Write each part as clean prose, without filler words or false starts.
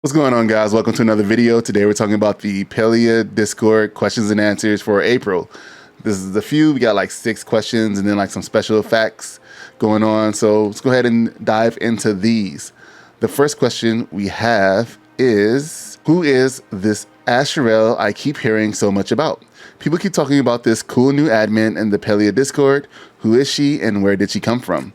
What's going on, guys? Welcome to another video. Today we're talking about the Palia Discord questions and answers for April. This is a few. We got like 6 questions and then like some special facts going on. So let's go ahead and dive into these. The first question we have is, who is this Asherelle I keep hearing so much about? People keep talking about this cool new admin in the Palia Discord. Who is she and where did she come from?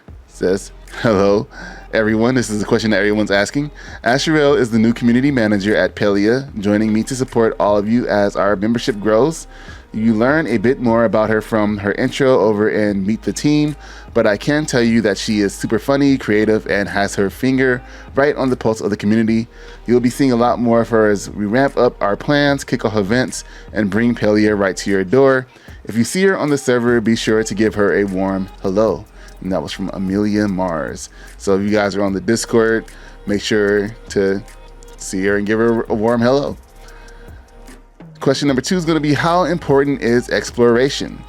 It says, hello everyone, this is a question that everyone's asking. Asherelle is the new community manager at Palia, joining me to support all of you as our membership grows. You learn a bit more about her from her intro over in Meet the Team, but I can tell you that she is super funny, creative, and has her finger right on the pulse of the community. You'll be seeing a lot more of her as we ramp up our plans, kick off events, and bring Palia right to your door. If you see her on the server, be sure to give her a warm hello. And that was from Amelia Mars. So if you guys are on the Discord, make sure to see her and give her a warm hello. Question number 2 is going to be, how important is exploration?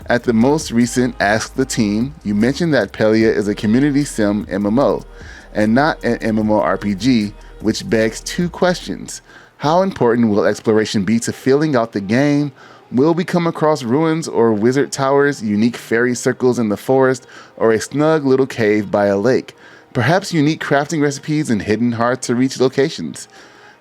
At the most recent Ask the Team, you mentioned that Palia is a community sim MMO and not an MMORPG, which begs 2 questions. How important will exploration be to filling out the game? Will we come across ruins or wizard towers, unique fairy circles in the forest, or a snug little cave by a lake? Perhaps unique crafting recipes and hidden hard-to-reach locations.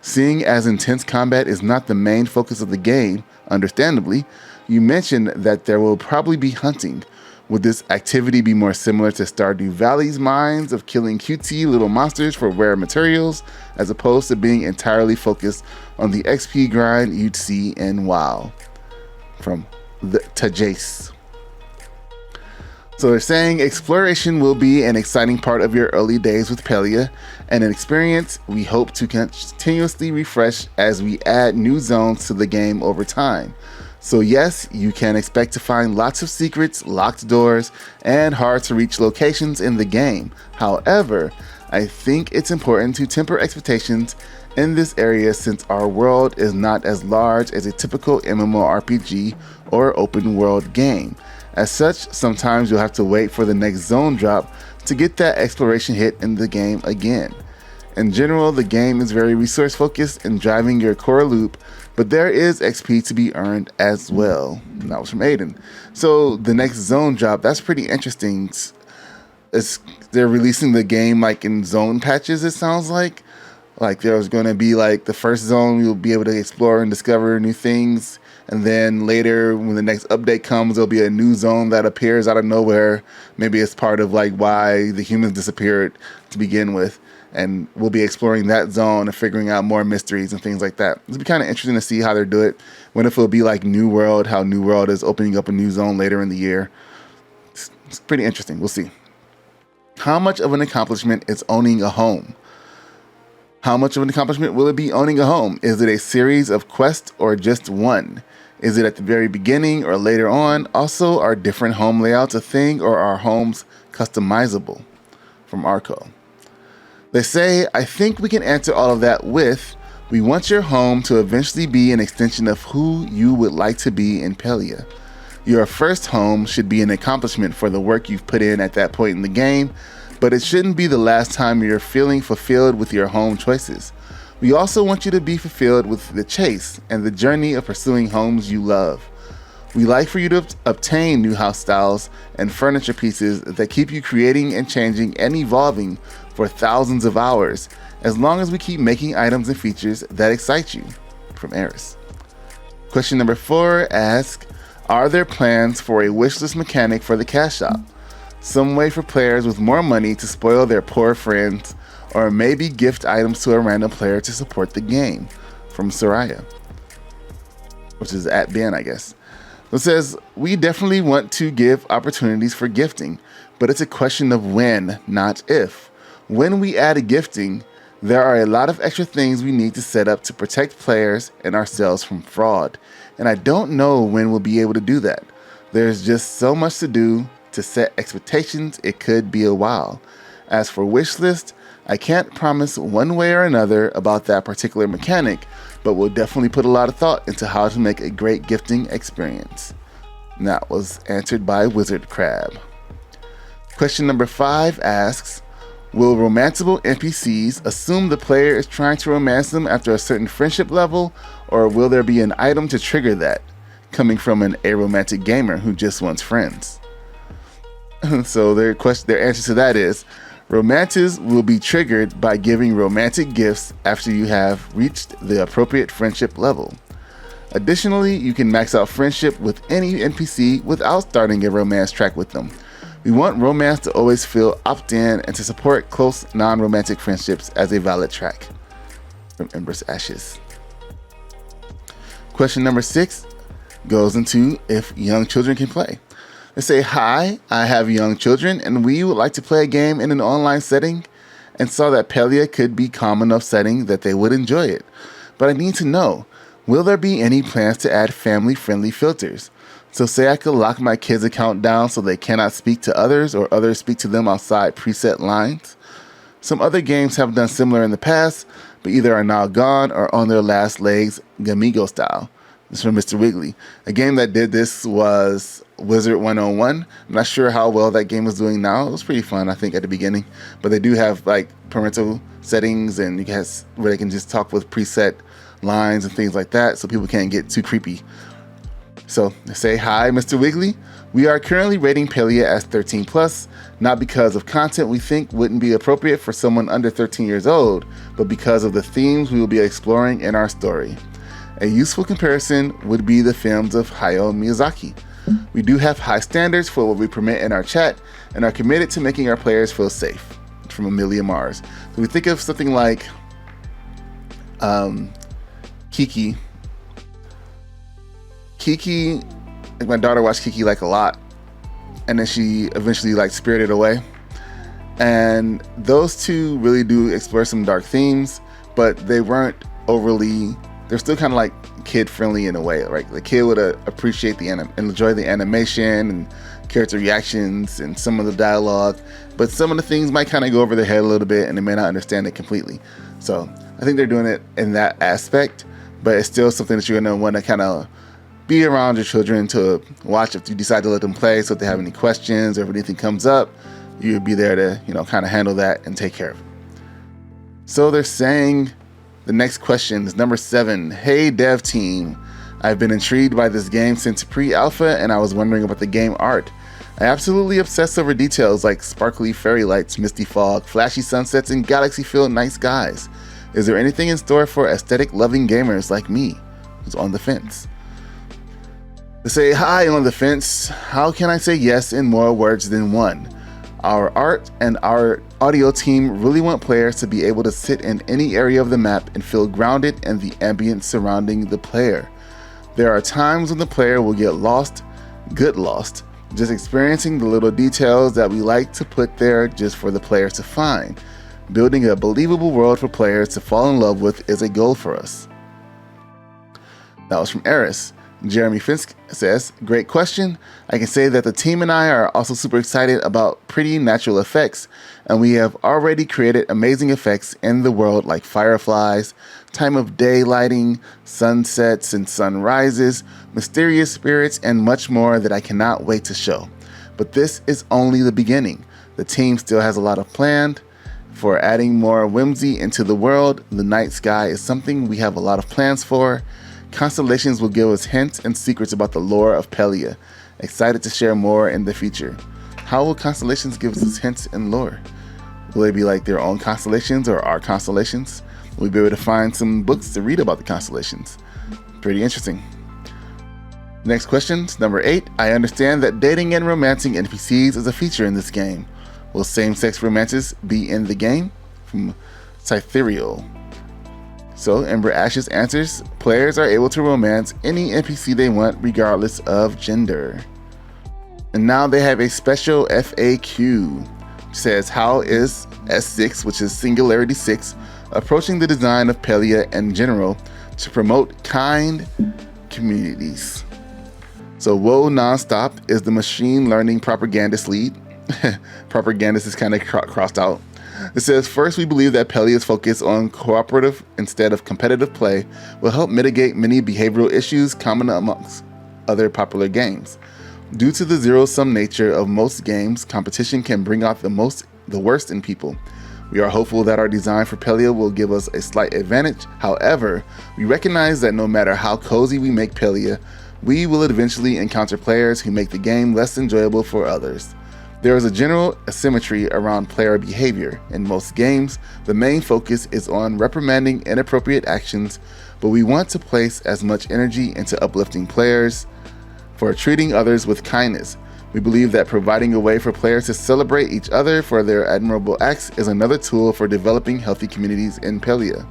Seeing as intense combat is not the main focus of the game, understandably, you mentioned that there will probably be hunting. Would this activity be more similar to Stardew Valley's mines of killing cutesy little monsters for rare materials, as opposed to being entirely focused on the XP grind you'd see in WoW? From the Tajace. So they're saying exploration will be an exciting part of your early days with Palia, and an experience we hope to continuously refresh as we add new zones to the game over time. So yes, you can expect to find lots of secrets, locked doors, and hard to reach locations in the game. However, I think it's important to temper expectations in this area since our world is not as large as a typical MMORPG or open world game. As such, sometimes you'll have to wait for the next zone drop to get that exploration hit in the game again. In general, the game is very resource focused and driving your core loop, but there is XP to be earned as well. And that was from Aiden. So the next zone drop, that's pretty interesting. They're releasing the game like in zone patches, it sounds like. Like there's going to be like the first zone, you'll be able to explore and discover new things. And then later when the next update comes, there'll be a new zone that appears out of nowhere. Maybe it's part of like why the humans disappeared to begin with. And we'll be exploring that zone and figuring out more mysteries and things like that. It'll be kind of interesting to see how they do it. What if it'll be like New World, how New World is opening up a new zone later in the year. It's pretty interesting. We'll see. How much of an accomplishment is owning a home? How much of an accomplishment will it be owning a home? Is it a series of quests or just one? Is it at the very beginning or later on? Also, are different home layouts a thing or are homes customizable? From Arco. They say, I think we can answer all of that with, we want your home to eventually be an extension of who you would like to be in Palia. Your first home should be an accomplishment for the work you've put in at that point in the game, but it shouldn't be the last time you're feeling fulfilled with your home choices. We also want you to be fulfilled with the chase and the journey of pursuing homes you love. We like for you to obtain new house styles and furniture pieces that keep you creating and changing and evolving for thousands of hours, as long as we keep making items and features that excite you. From Eris. Question number 4 asks, are there plans for a wishlist mechanic for the cash shop? Some way for players with more money to spoil their poor friends, or maybe gift items to a random player to support the game. From Soraya, which is at Ben, I guess. It says, we definitely want to give opportunities for gifting, but it's a question of when, not if. When we add a gifting, there are a lot of extra things we need to set up to protect players and ourselves from fraud, and I don't know when we'll be able to do that. There's just so much to do. To set expectations, it could be a while. As for Wishlist, I can't promise one way or another about that particular mechanic, but we'll definitely put a lot of thought into how to make a great gifting experience. And that was answered by Wizard Crab. Question number 5 asks, Will romanceable NPCs assume the player is trying to romance them after a certain friendship level, or will there be an item to trigger that, coming from an aromantic gamer who just wants friends? So their answer to that is, romances will be triggered by giving romantic gifts after you have reached the appropriate friendship level. Additionally, you can max out friendship with any NPC without starting a romance track with them. We want romance to always feel opt-in and to support close non-romantic friendships as a valid track. From Ember's Ashes. Question number 6 goes into if young children can play. They say, hi, I have young children and we would like to play a game in an online setting and saw that Palia could be calm enough setting that they would enjoy it. But I need to know, will there be any plans to add family-friendly filters? So say I could lock my kids' account down so they cannot speak to others or others speak to them outside preset lines. Some other games have done similar in the past, but either are now gone or on their last legs, Gamigo style. This is from Mr. Wiggly. A game that did this was Wizard 101. I'm not sure how well that game is doing now. It was pretty fun, I think, at the beginning. But they do have like parental settings and you guys where they can just talk with preset lines and things like that so people can't get too creepy. So they say, hi, Mr. Wiggly. We are currently rating Palia as 13 plus, not because of content we think wouldn't be appropriate for someone under 13 years old, but because of the themes we will be exploring in our story. A useful comparison would be the films of Hayao Miyazaki. We do have high standards for what we permit in our chat and are committed to making our players feel safe. From Amelia Mars. So we think of something like Kiki. Like my daughter watched Kiki like a lot, and then she eventually like spirited away. And those two really do explore some dark themes, but they weren't overly. They're still kind of like kid friendly in a way. Right, the kid would appreciate and enjoy the animation and character reactions and some of the dialogue, but some of the things might kind of go over their head a little bit, and they may not understand it completely. So I think they're doing it in that aspect, but it's still something that you're gonna want to kind of be around your children to watch if you decide to let them play. So if they have any questions or if anything comes up, you'd be there to, kind of handle that and take care of it. So they're saying the next question is number 7. Hey dev team, I've been intrigued by this game since pre-alpha and I was wondering about the game art. I absolutely obsess over details like sparkly fairy lights, misty fog, flashy sunsets, and galaxy-filled night skies. Is there anything in store for aesthetic-loving gamers like me who's on the fence? They say, hi, on the fence. How can I say yes in more words than one? Our art and our audio team really want players to be able to sit in any area of the map and feel grounded in the ambience surrounding the player. There are times when the player will get lost, just experiencing the little details that we like to put there just for the players to find. Building a believable world for players to fall in love with is a goal for us. That was from Eris. Jeremy Finsk says, great question. I can say that the team and I are also super excited about pretty natural effects, and we have already created amazing effects in the world like fireflies, time of day lighting, sunsets and sunrises, mysterious spirits, and much more that I cannot wait to show. But this is only the beginning. The team still has a lot of planned for adding more whimsy into the world. The night sky is something we have a lot of plans for. Constellations will give us hints and secrets about the lore of Palia. Excited to share more in the future. How will constellations give us hints and lore? Will they be like their own constellations or our constellations? Will we be able to find some books to read about the constellations? Pretty interesting. Next question, number 8. I understand that dating and romancing NPCs is a feature in this game. Will same-sex romances be in the game? From Cythereal. So, Ember Ashes answers, players are able to romance any NPC they want regardless of gender. And now they have a special FAQ. It says, how is S6, which is Singularity 6, approaching the design of Palia in general to promote kind communities? So, Whoa Nonstop is the machine learning propagandist lead. Propagandist is kind of crossed out. It says, first, we believe that Palia's focus on cooperative instead of competitive play will help mitigate many behavioral issues common amongst other popular games. Due to the zero-sum nature of most games, competition can bring out the worst in people. We are hopeful that our design for Palia will give us a slight advantage. However, we recognize that no matter how cozy we make Palia, we will eventually encounter players who make the game less enjoyable for others. There is a general asymmetry around player behavior. In most games, the main focus is on reprimanding inappropriate actions, but we want to place as much energy into uplifting players for treating others with kindness. We believe that providing a way for players to celebrate each other for their admirable acts is another tool for developing healthy communities in Palia.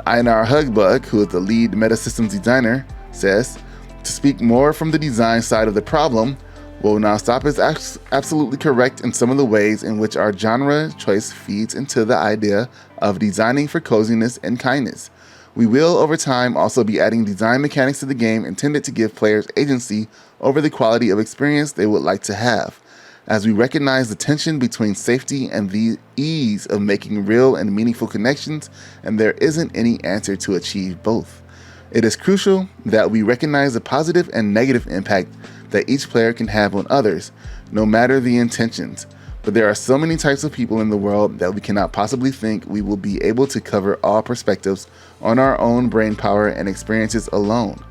Einar Hugbug, who is the lead meta systems designer, says, to speak more from the design side of the problem, Will Not Stop is absolutely correct in some of the ways in which our genre choice feeds into the idea of designing for coziness and kindness. We will, over time, also be adding design mechanics to the game intended to give players agency over the quality of experience they would like to have, as we recognize the tension between safety and the ease of making real and meaningful connections, and there isn't any answer to achieve both. It is crucial that we recognize the positive and negative impact that each player can have on others, no matter the intentions. But there are so many types of people in the world that we cannot possibly think we will be able to cover all perspectives on our own brain power and experiences alone.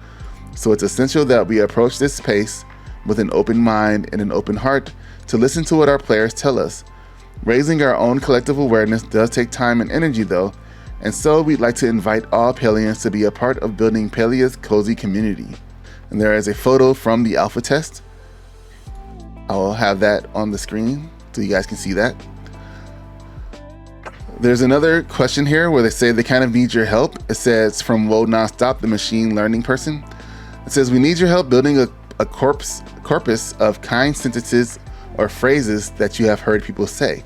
So it's essential that we approach this space with an open mind and an open heart to listen to what our players tell us. Raising our own collective awareness does take time and energy though, and so we'd like to invite all Palians to be a part of building Palia's cozy community. And there is a photo from the alpha test. I'll have that on the screen so you guys can see that. There's another question here where they say they kind of need your help. It says from Will Not Stop, the machine learning person. It says, we need your help building a corpus of kind sentences or phrases that you have heard people say,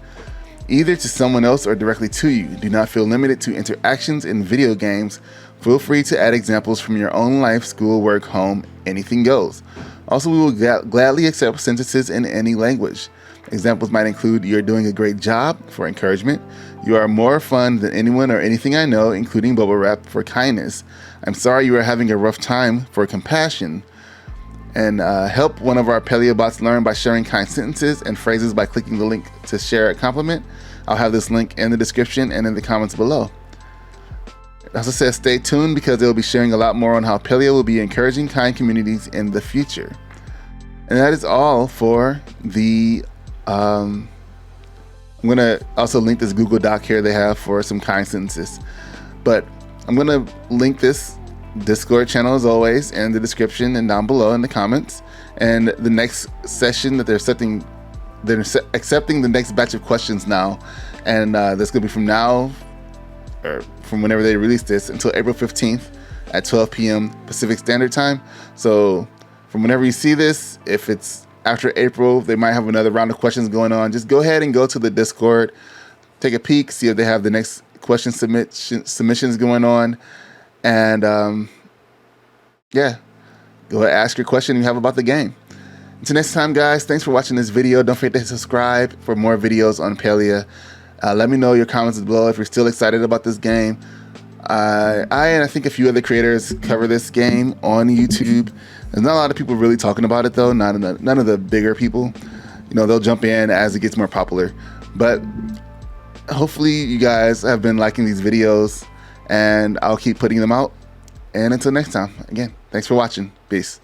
either to someone else or directly to you. Do not feel limited to interactions in video games. Feel free to add examples from your own life, school, work, home, anything goes. Also, we will gladly accept sentences in any language. Examples might include, you're doing a great job, for encouragement. You are more fun than anyone or anything I know, including bubble wrap, for kindness. I'm sorry you are having a rough time, for compassion. And help one of our Palia bots learn by sharing kind sentences and phrases by clicking the link to share a compliment. I'll have this link in the description and in the comments below. It also says stay tuned because they'll be sharing a lot more on how Palia will be encouraging kind communities in the future. And that is all for the I'm gonna also link this Google Doc here they have for some kind sentences, but I'm gonna link this Discord channel as always in the description and down below in the comments. And the next session that they're accepting the next batch of questions now, and that's gonna be from now, or from whenever they release this, until April 15th at 12 p.m. Pacific Standard Time. So from whenever you see this, if it's after April, they might have another round of questions going on. Just go ahead and go to the Discord, take a peek, see if they have the next question submissions going on. And yeah, go ahead, ask your question you have about the game. Until next time, guys, thanks for watching this video. Don't forget to subscribe for more videos on Palia. Let me know your comments below if you're still excited about this game. I and I think a few other creators cover this game on YouTube. There's not a lot of people really talking about it though. None of the bigger people. You know, they'll jump in as it gets more popular. But hopefully you guys have been liking these videos, and I'll keep putting them out. And until next time, again, thanks for watching. Peace.